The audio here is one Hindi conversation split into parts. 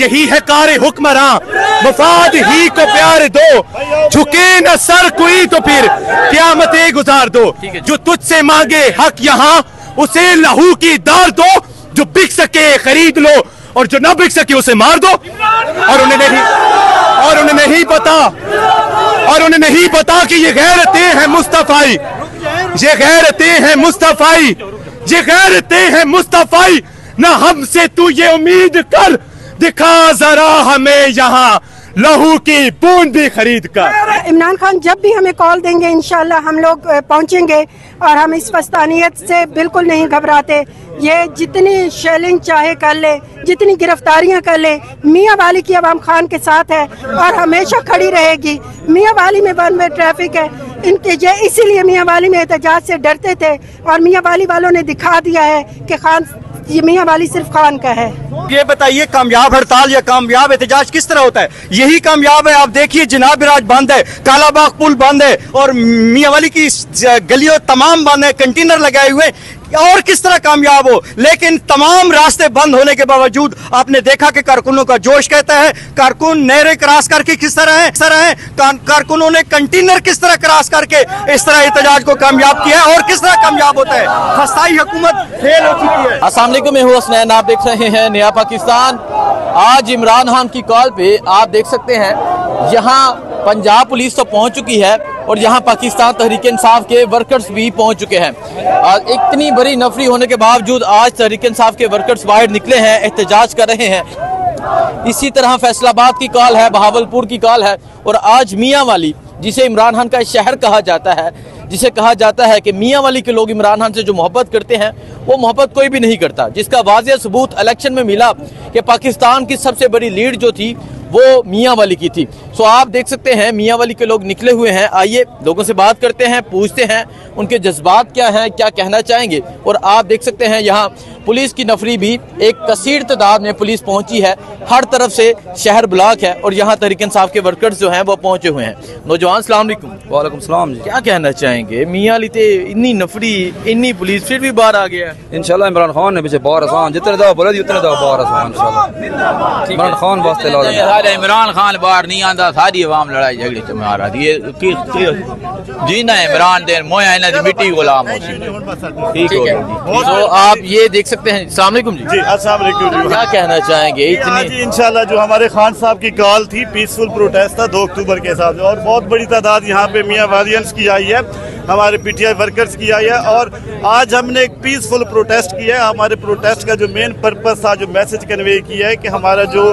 यही है कार हुक्मरां, मफाद ही को प्यार दो, झुके न सर कोई तो फिर क़यामतें गुजार दो। जो तुझसे मांगे हक यहाँ उसे लहू की दार दो, जो बिक सके खरीद लो और जो ना बिक सके उसे मार दो। और उन्हें नहीं पता कि ये गैरतें हैं मुस्तफाई, ये गैरतें हैं मुस्तफाई, ये गैरतें हैं मुस्तफाई। ना हमसे तू ये उम्मीद कर, दिखा जरा हमें यहाँ लहू की बूंद भी खरीद कर। इमरान खान जब भी हमें कॉल देंगे इंशाल्लाह हम लोग पहुंचेंगे और हम इस फस्तानियत से बिल्कुल नहीं घबराते। ये जितनी शेलिंग चाहे कर ले, जितनी गिरफ्तारियां कर ले, मियाँ वाली की अवाम खान के साथ है और हमेशा खड़ी रहेगी। मियाँ वाली में वन वे ट्रैफिक है, इनके इसीलिए मियाँ वाली में एहतजाज से डरते थे और मियाँ वाली वालों ने दिखा दिया है कि खान ये मियाँ वाली सिर्फ खान का है। ये बताइए कामयाब हड़ताल या कामयाब एहतजाज किस तरह होता है? यही कामयाब है। आप देखिए जनाब राज बंद है, कालाबाग पुल बंद है और मियाँ वाली की गलियों तमाम बंद है, कंटेनर लगाए हुए, और किस तरह कामयाब हो। लेकिन तमाम रास्ते बंद होने के बावजूद आपने देखा कि कारकुनों का जोश कहता है, कारकुन नहरें क्रॉस करके किस तरह है, कारकुनों ने कंटेनर किस तरह क्रॉस करके इस तरह एहतजाज को कामयाब किया है और किस तरह कामयाब होता है। खस्ताई हुकूमत फेल हो चुकी है। अस्सलाम वालेकुम, मैं हूं हसनैन, आप देख रहे हैं नया पाकिस्तान। आज इमरान खान की कॉल पे आप देख सकते हैं यहाँ पंजाब पुलिस तो पहुंच चुकी है और यहाँ पाकिस्तान तहरीक इंसाफ के वर्कर्स भी पहुंच चुके हैं। इतनी बड़ी नफरी होने के बावजूद आज तहरीक इंसाफ के वर्कर्स बाहर निकले हैं, एहतजाज कर रहे हैं। इसी तरह फैसलाबाद की कॉल है, बहावलपुर की कॉल है और आज मियाँ वाली, जिसे इमरान खान का शहर कहा जाता है, जिसे कहा जाता है कि मियाँ वाली के लोग इमरान खान से जो मोहब्बत करते हैं वो मोहब्बत कोई भी नहीं करता, जिसका वाज़ेह सबूत इलेक्शन में मिला कि पाकिस्तान की सबसे बड़ी लीड जो थी वो मियाँ वाली की थी। सो आप देख सकते हैं मियाँ वाली के लोग निकले हुए हैं। आइए लोगों से बात करते हैं, पूछते हैं उनके जज्बात क्या हैं, क्या कहना चाहेंगे। और आप देख सकते हैं यहाँ पुलिस की नफरी भी एक कसीर तादाद में पुलिस पहुंची है, हर तरफ से शहर ब्लॉक है और यहाँ तहरीक इंसाफ के वर्कर्स जो हैं वो पहुंचे हुए हैं। नौजवान अस्सलाम वालेकुम। वालेकुम सलाम जी। क्या कहना चाहेंगे? मियाँ वाली ते इतनी नफरी, इतनी पुलिस, फिर भी बाहर आ गया। इंशाल्लाह इमरान खान ने पीछे बाहर आसान, जितने दफा बोले उतने दफा बाहर आसान इंशाल्लाह। इमरान खान वास्ते सारे इमरान खान बाहर नहीं आता, सारी अवाम लड़ाई झगड़े से मार रही है। जीना है इमरान दे मोया इन्हें दी मिट्टी गुलाम हो। ठीक है, तो आप ये देख सकते हैं। अस्सलाम वालेकुम जी। अस्सलाम वालेकुम। क्या कहना चाहेंगे? इतनी इंशाल्लाह जो हमारे खान साहब की कॉल थी, पीसफुल प्रोटेस्ट था 2 अक्टूबर के हिसाब से, और बहुत बड़ी तादाद यहाँ पे मियाँ वालियंस की आई है, हमारे पीटीआई वर्कर्स की आई है और आज हमने एक पीसफुल प्रोटेस्ट किया है। हमारे प्रोटेस्ट का जो मेन पर्पस था, जो मैसेज कन्वे किया है कि हमारा जो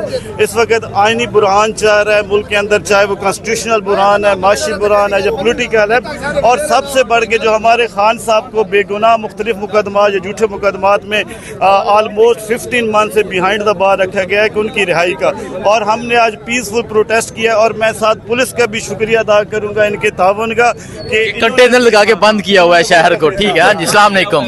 इस वक्त आइनी बुरहान चल रहा है मुल्क के अंदर, चाहे वो कॉन्स्टिट्यूशनल बुरहान है, माशी बुरहान है या पोलिटिकल है, और सबसे बढ़ के जो हमारे खान साहब को बेगुनाह मुख्तलिफ मुकदमा या झूठे मुकदमात में ऑलमोस्ट 15 मंथ से बिहाइंड द बार रखा गया है कि उनकी रिहाई का। और हमने आज पीसफुल प्रोटेस्ट किया और मैं साथ पुलिस का भी शुक्रिया अदा करूँगा इनके ताउन का कि कंटेनर लगा के बंद किया हुआ है शहर को। ठीक है, अस्सलाम वालेकुम।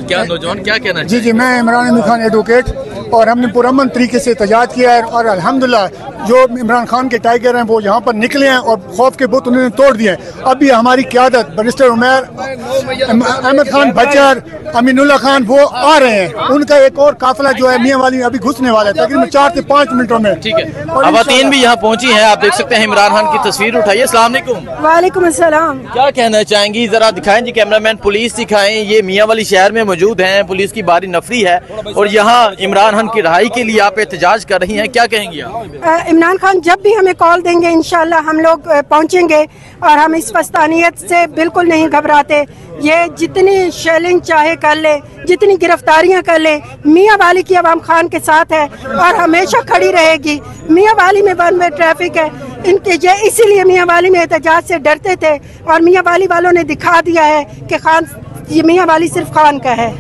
क्या नौजवान क्या कहना जी जी, मैं इमरान खान एडवोकेट, और हमने पुरअमन तरीके से एहतजाज किया है और अल्हम्दुलिल्लाह जो इमरान खान के टाइगर हैं वो यहाँ पर निकले हैं और खौफ के बुत उन्होंने तोड़ दिए हैं। अभी हमारी क़यादत बैरिस्टर उमर, अहमद खान बचर, अमीनुल्लाह खान वो आ रहे हैं, उनका एक और काफिला जो है मियाँ वाली अभी घुसने वाला है तकरीबन 4 से 5 मिनटों में। ठीक है, खवातीन भी यहाँ पहुँची हैं, आप देख सकते हैं। इमरान खान की तस्वीर उठाइए। अस्सलाम वालेकुम। वालेकुम अस्सलाम। क्या कहना चाहेंगी? जरा दिखाएं जी कैमरामैन, पुलिस दिखाएं। ये मियाँ वाली शहर में मौजूद हैं, पुलिस की भारी नफरी है और यहाँ इमरान खान की रिहाई के लिए आप एहतजाज कर रही हैं, क्या कहेंगी आप? इमरान खान जब भी हमें कॉल देंगे इंशाल्लाह हम लोग पहुंचेंगे और हम इस फस्तानियत से बिल्कुल नहीं घबराते। ये जितनी शेलिंग चाहे कर ले, जितनी गिरफ्तारियां कर ले, मियाँ वाली की अवाम खान के साथ है और हमेशा खड़ी रहेगी। मियाँ वाली में वन वे ट्रैफिक है, इनके इसीलिए मियाँ वाली में एहतजाज से डरते थे और मियाँ वाली वालों ने दिखा दिया है कि खान ये मियाँ वाली सिर्फ खान का है।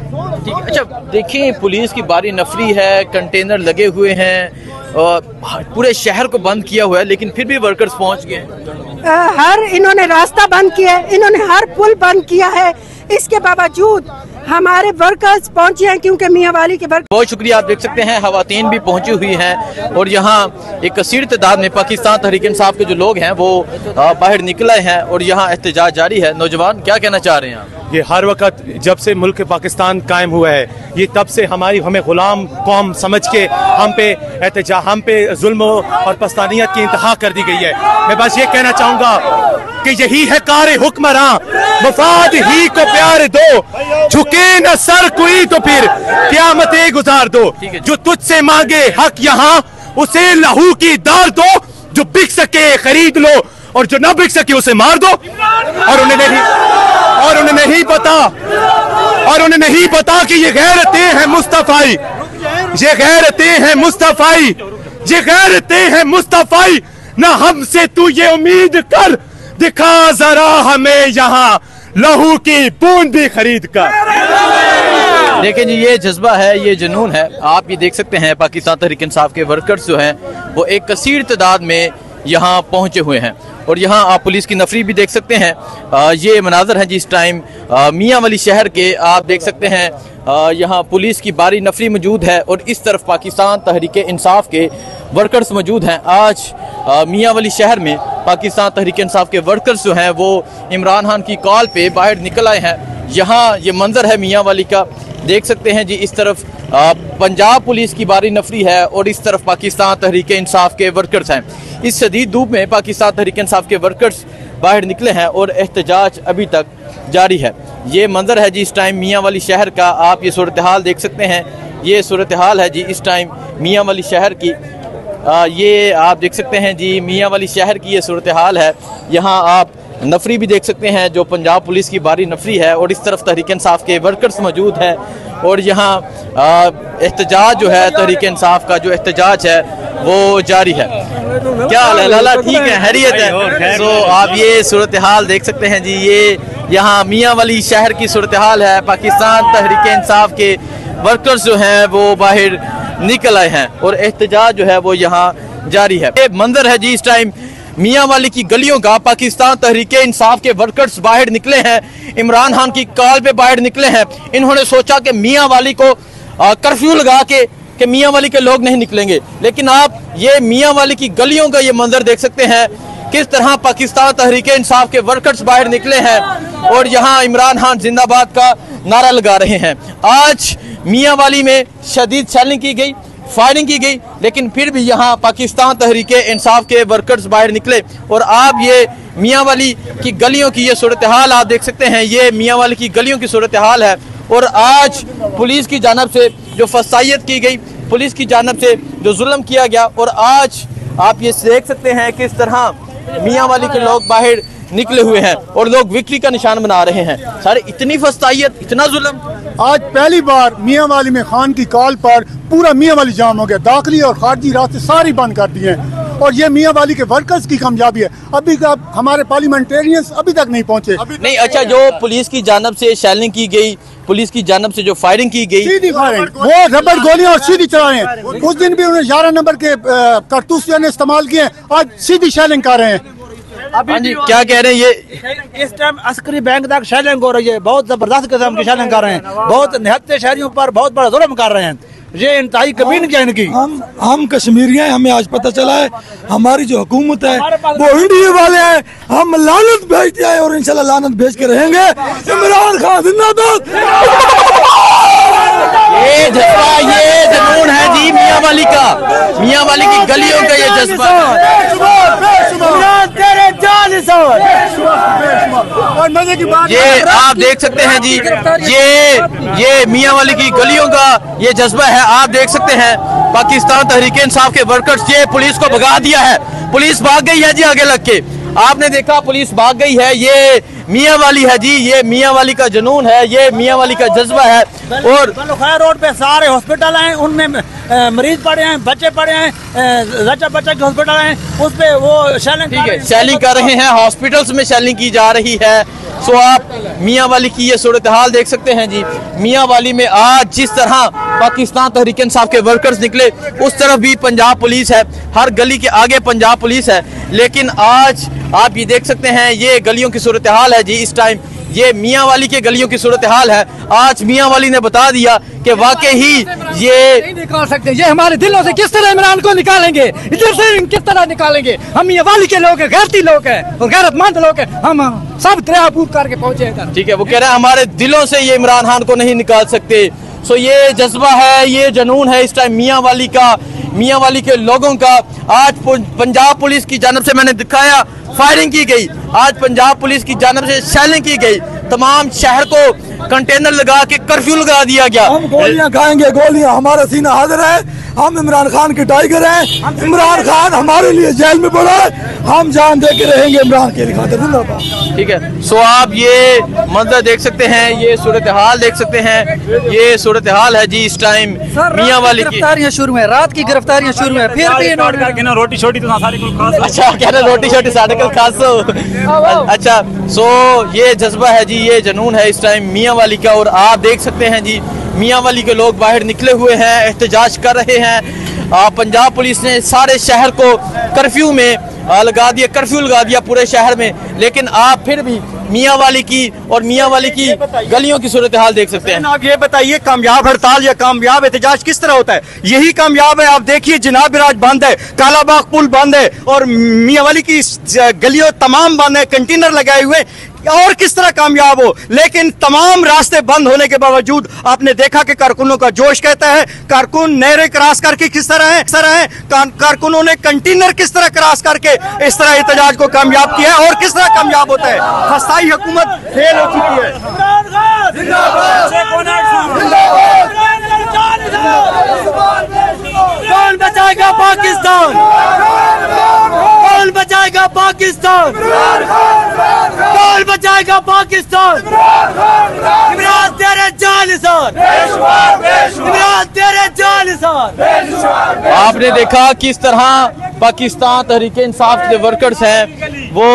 ठीक है, अच्छा देखिए पुलिस की भारी नफरी है, कंटेनर लगे हुए हैं और पूरे शहर को बंद किया हुआ है, लेकिन फिर भी वर्कर्स पहुंच गए। हर इन्होंने रास्ता बंद किया है, इन्होंने हर पुल बंद किया है, इसके बावजूद हमारे वर्कर्स पहुंचे हैं क्योंकि मियाँ वाली के वर्कर। बहुत शुक्रिया। आप देख सकते हैं खवातीन भी पहुंची हुई हैं और यहाँ एक कसीर तादाद में पाकिस्तान तहरीक इंसाफ के जो लोग हैं वो बाहर निकले हैं और यहाँ एहतजाज जारी है। नौजवान क्या कहना चाह रहे हैं आप? ये हर वक्त जब से मुल्क पाकिस्तान कायम हुआ है, ये तब से हमें गुलाम कौम समझ के हम पे जुल्म और पस्तानियत की इंतहा कर दी गई है। मैं बस ये कहना चाहूँगा कि यही है कार हुक्मरां, मफाद ही को प्यार दो, झुके न सर कोई तो फिर क़यामतें गुजार दो। जो तुझसे मांगे हक यहाँ उसे लहू की दार दो, जो बिक सके खरीद लो और जो न बिक सके उसे मार दो। और उन्हें नहीं पता कि ये गैरतें हैं मुस्तफाई, ये गैरतें हैं मुस्तफाई, ये गैरतें हैं मुस्तफाई। न हमसे तू ये उम्मीद कर, दिखा जरा हमें यहाँ लहू की बूंद भी खरीद कर। देखिए जी, ये जज्बा है, ये जुनून है। आप ये देख सकते हैं पाकिस्तान तहरीक इंसाफ के वर्कर्स जो हैं वो एक कसीर तादाद में यहाँ पहुँचे हुए हैं और यहाँ आप पुलिस की नफरी भी देख सकते हैं। ये मनाजर है जिस टाइम मियाँ वाली शहर के, आप देख सकते हैं यहाँ पुलिस की बारी नफरी मौजूद है और इस तरफ पाकिस्तान तहरीक इंसाफ के वर्कर्स मौजूद हैं। आज मियाँ वाली शहर में पाकिस्तान तहरीक इंसाफ के वर्कर्स जो हैं वो इमरान खान की कॉल पे बाहर निकल आए हैं। यहाँ ये मंजर है मियाँ वाली का, देख सकते हैं जी। इस तरफ पंजाब पुलिस की बारी नफरी है और इस तरफ पाकिस्तान तहरीक इंसाफ के वर्कर्स हैं। इस शदीद धूप में पाकिस्तान तहरीक इंसाफ के वर्कर्स बाहर निकले हैं और एहतजाज अभी तक जारी है। ये मंजर है जी इस टाइम मियाँ वाली शहर का। आप ये सूरत हाल देख सकते हैं, ये सूरत हाल है जी इस टाइम मियाँ वाली शहर की। ये आप देख सकते हैं जी मियाँ वाली शहर की ये सूरत हाल है। यहाँ आप नफरी भी देख सकते हैं जो पंजाब पुलिस की बारी नफरी है और इस तरफ तहरीक इंसाफ के वर्कर्स मौजूद हैं और यहाँ एहतजाज जो है तहरीक इंसाफ का जो एहतजाज है वो जारी है। क्या हाल है लाला, ठीक है, हैरियत है? तो आप ये सूरत हाल देख सकते हैं जी, ये यहाँ मियाँ वाली शहर की सूरत हाल है। पाकिस्तान तहरीक इंसाफ के वर्कर्स जो हैं वो बाहर निकल आए हैं और एहतजाज जो है वो यहाँ जारी है। ये मंजर है जी इस टाइम मियाँ वाली की गलियों का। पाकिस्तान तहरीक इंसाफ के वर्कर्स बाहर निकले हैं, इमरान खान की कॉल पे बाहर निकले हैं। इन्होंने सोचा कि मियाँ वाली को कर्फ्यू लगा के कि मियाँ वाली के लोग नहीं निकलेंगे, लेकिन आप ये मियाँ वाली की गलियों का ये मंजर देख सकते हैं किस तरह पाकिस्तान तहरीक इंसाफ के वर्कर्स बाहर निकले हैं और यहाँ इमरान खान जिंदाबाद का नारा लगा रहे हैं। आज मियाँ वाली में शदीद शेलिंग की गई, फायरिंग की गई, लेकिन फिर भी यहाँ पाकिस्तान तहरीक इंसाफ के वर्कर्स बाहर निकले और आप ये मियाँ वाली की गलियों की ये सूरत हाल आप देख सकते हैं। ये मियाँ वाली की गलियों की सूरत हाल है और आज पुलिस की जानब से जो फसाइयत की गई, पुलिस की जानब से जो जुल्म किया गया और आज आप ये देख सकते हैं किस तरह मियाँ वाली के लोग बाहर निकले हुए हैं और लोग विक्ट्री का निशान बना रहे हैं। सारे इतनी फसाइयत, इतना जुल्म। आज पहली बार मियाँ वाली में खान की कॉल पर पूरा मियाँ वाली जाम हो गया, दाखिली और खारजी रास्ते सारी बंद कर दिए हैं और ये मियाँ वाली के वर्कर्स की कामयाबी है। अभी का हमारे पार्लियामेंटेरियंस अभी तक नहीं पहुँचे। नहीं, अच्छा, जो पुलिस की जानब से शेलिंग की गई, पुलिस की जानब से जो फायरिंग की गई, सीधी फायरिंग, वो रबड़ गोलियां और सीधी चलाए हैं। उस दिन भी उन्हें 11 नंबर के कारतूस ने इस्तेमाल किए, आज सीधी शेलिंग कर रहे हैं। क्या कह रहे हैं ये? इस टाइम अस्करी बैंक तक शेलिंग हो रही है, बहुत जबरदस्त किस्म की शेलिंग कर रहे हैं, बहुत निहत्ते शहरियों पर बहुत बड़ा जुल्म कर रहे हैं। ये इंतहाई कमीन क्या इनकी। हम कश्मीरी हैं, हमें आज पता चला है हमारी जो हुकूमत है वो इंडिया वाले हैं। हम लानत भेजते हैं और इंशाल्लाह लानत भेज के रहेंगे। इमरान खान जिंदाबाद। ये जज्बा, ये जुनून है जी मियाँ वाली का, मियाँ वाली की गलियों का ये जज्बा। ये आप देख सकते हैं जी, ये मियाँ वाली की गलियों का ये जज्बा है। आप देख सकते हैं पाकिस्तान तहरीक इंसाफ के वर्कर्स, ये पुलिस को भगा दिया है, पुलिस भाग गई है जी आगे लग के। आपने देखा पुलिस भाग गई है। ये मियाँ वाली है जी, ये मियाँ वाली का जुनून है, ये मियाँ वाली का जज्बा है। और खैर रोड पे सारे हॉस्पिटल हैं, उनमें मरीज पड़े हैं, बच्चे पड़े हैं, बच्चा के हॉस्पिटल हैं, उस पे वो शेलिंग, ठीक है, शेलिंग कर रहे हैं, हॉस्पिटल्स में शेलिंग की जा रही है। सो आप मियाँ वाली की ये सूरत हाल देख सकते हैं जी। मियाँ वाली में आज जिस तरह पाकिस्तान तहरीक इंसाफ के वर्कर्स निकले, उस तरफ भी पंजाब पुलिस है, हर गली के आगे पंजाब पुलिस है, लेकिन आज आप ये देख सकते हैं ये गलियों की सूरत हाल है जी इस टाइम। ये मियाँ वाली के गलियों की सूरत हाल है। आज मियाँ वाली ने बता दिया कि वाकई ही ये नहीं निकाल सकते। ये हमारे दिलों से किस तरह इमरान को निकालेंगे, इधर से किस तरह निकालेंगे। हम मियाँ वाली के लोग हैं, गैरती लोग हैं और गैरतमंद लोग हैं। हम सब दरिया पूर करके पहुंचे इधर। ठीक है, वो कह रहे हैं हमारे दिलों से ये इमरान खान को नहीं निकाल सकते। सो ये जज्बा है, ये जनून है इस टाइम मियाँ वाली का, मियाँ वाली के लोगों का। आज पंजाब पुलिस की जानब से मैंने दिखाया फायरिंग की गई, आज पंजाब पुलिस की जानब से शेलिंग की गई, तमाम शहर को कंटेनर लगा के कर्फ्यू लगा दिया गया। हम गोलियां खाएंगे, गोलियां, हमारा सीना हाजिर है। हम इमरान खान के टाइगर हैं। इमरान खान हमारे लिए जेल में पड़ा है, हम जान दे के रहेंगे इमरान के खातिर। ठीक है, सो आप ये मंजर देख सकते हैं, ये सूरत हाल देख सकते हैं, ये सूरत हाल है जी इस टाइम मियाँ वाली की। गिरफ्तारियां शुरू है, रात की गिरफ्तारियां शुरू है, फिर भी रोटी छोटी तो सारी अच्छा कह रहे रोटी छोटी साढ़े कल खासो। अच्छा, सो ये जज्बा है जी, ये जनून है इस टाइम मियाँ वाली का। और आप देख सकते हैं जी मियाँ वाली के लोग बाहर निकले हुए हैं, एहतजाज कर रहे हैं। पंजाब पुलिस ने सारे शहर को कर्फ्यू में लगा दिया, कर्फ्यू लगा दिया पूरे शहर में। लेकिन आप फिर भी मियाँ वाली की और मियाँ वाली की गलियों की सूरत हाल देख सकते हैं। आप ये बताइए कामयाब हड़ताल या कामयाब एहतजाज किस तरह होता है? यही कामयाब है। आप देखिए जनाब राज बंद है, कालाबाग पुल बंद है और मियाँ वाली की गलियों तमाम बंद है, कंटेनर लगाए हुए। और किस तरह कामयाब हो? लेकिन तमाम रास्ते बंद होने के बावजूद आपने देखा कि कारकुनों का जोश कहता है, कारकुन नहरें क्रॉस करके किस तरह है, कारकुनों ने कंटेनर किस तरह क्रॉस करके इस तरह एहतजाज को कामयाब किया है। और किस तरह कामयाब होता है? फसाई हुकूमत फेल हो चुकी है। कौन बचाएगा पाकिस्तान? कौन बचाएगा पाकिस्तान? कौन बचाएगा पाकिस्तान? इमरान तेरे जानिसार, इमरान तेरे जानिसार। आपने देखा किस तरह पाकिस्तान तहरीक इंसाफ के वर्कर्स हैं वो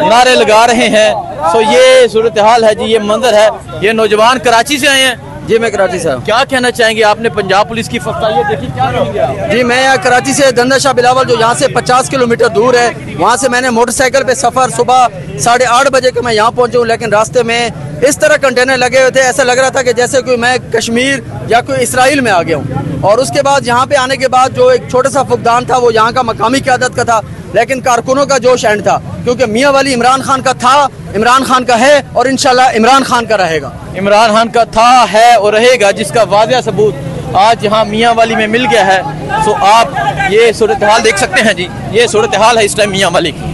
नारे लगा रहे हैं। सो ये सूरत हाल है जी, ये मंजर है। ये नौजवान कराची से आए हैं जी, मैं कराची से हूँ। क्या कहना चाहेंगे? आपने पंजाब पुलिस की फसाई देखी, क्या कहेंगे? जी, मैं यहाँ कराची से गंदा शाह बिलावल जो यहाँ से 50 किलोमीटर दूर है, वहाँ से मैंने मोटरसाइकिल पे सफ़र सुबह 8:30 बजे के मैं यहाँ पहुँचा हूँ। लेकिन रास्ते में इस तरह कंटेनर लगे हुए थे, ऐसा लग रहा था कि जैसे कोई मैं कश्मीर या कोई इसराइल में आ गया हूँ। और उसके बाद यहाँ पे आने के बाद जो एक छोटा सा फुकदान था वो यहाँ का मकामी क़यादत का था, लेकिन कारकुनों का जोश एंड था, क्योंकि मियाँ वाली इमरान खान का था, इमरान खान का है और इंशाल्लाह इमरान खान का रहेगा। इमरान खान का था, है और रहेगा, जिसका वाज़ेह सबूत आज यहाँ मियाँ वाली में मिल गया है। सो आप ये सूरत हाल देख सकते हैं जी, ये सूरत हाल है इस टाइम मियाँ वाली की।